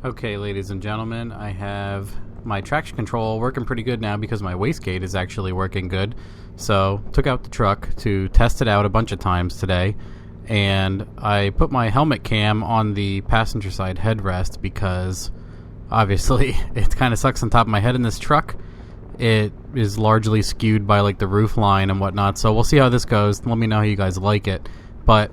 Okay, ladies and gentlemen, I have my traction control working pretty good now because my wastegate is actually working good. So, took out the truck to test it out a bunch of times today, and I put my helmet cam on the passenger side headrest because obviously it kind of sucks on top of my head in this truck. It is largely skewed by like the roof line and whatnot, so we'll see how this goes. Let me know how you guys like it. But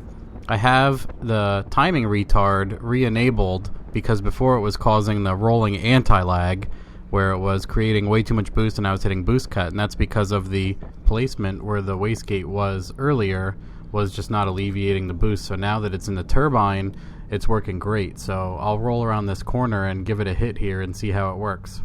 I have the timing retard re-enabled because before it was causing the rolling anti-lag where it was creating way too much boost and I was hitting boost cut, and that's because of the placement where the wastegate was earlier was just not alleviating the boost. So now that it's in the turbine, it's working great. So I'll roll around this corner and give it a hit here and see how it works.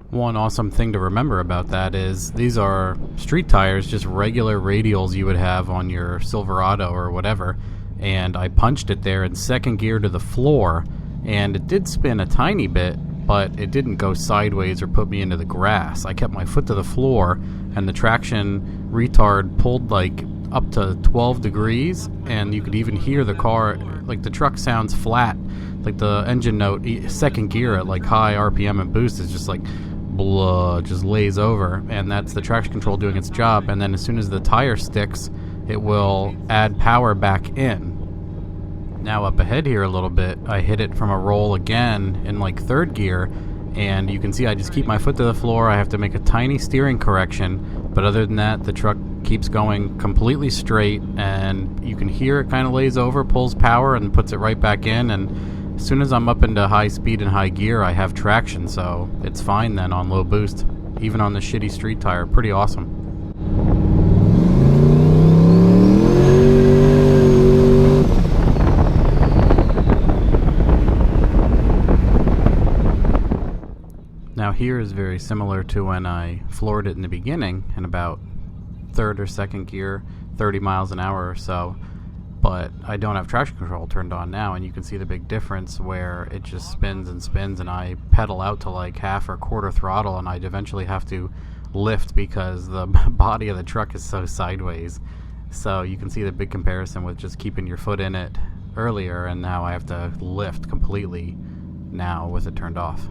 One awesome thing to remember about that is these are street tires, just regular radials you would have on your Silverado or whatever, and I punched it there in second gear to the floor, and it did spin a tiny bit, but it didn't go sideways or put me into the grass. I kept my foot to the floor, and the traction retard pulled like up to 12 degrees, and you could even hear the car, like the truck sounds flat, like the engine note, second gear at like high RPM and boost is just like blah, just lays over, and that's the traction control doing its job. And then as soon as the tire sticks, it will add power back in. Now up ahead here a little bit, I hit it from a roll again in like third gear, and you can see I just keep my foot to the floor. I have to make a tiny steering correction, but other than that, the truck keeps going completely straight, and you can hear it kind of lays over, pulls power, and puts it right back in. And as soon as I'm up into high speed and high gear, I have traction, so it's fine then on low boost, even on the shitty street tire. Pretty awesome. Now here is very similar to when I floored it in the beginning in about third or second gear, 30 miles an hour or so. But I don't have traction control turned on now, and you can see the big difference where it just spins and spins, and I pedal out to like half or quarter throttle, and I'd eventually have to lift because the body of the truck is so sideways. So you can see the big comparison with just keeping your foot in it earlier, and now I have to lift completely now with it turned off.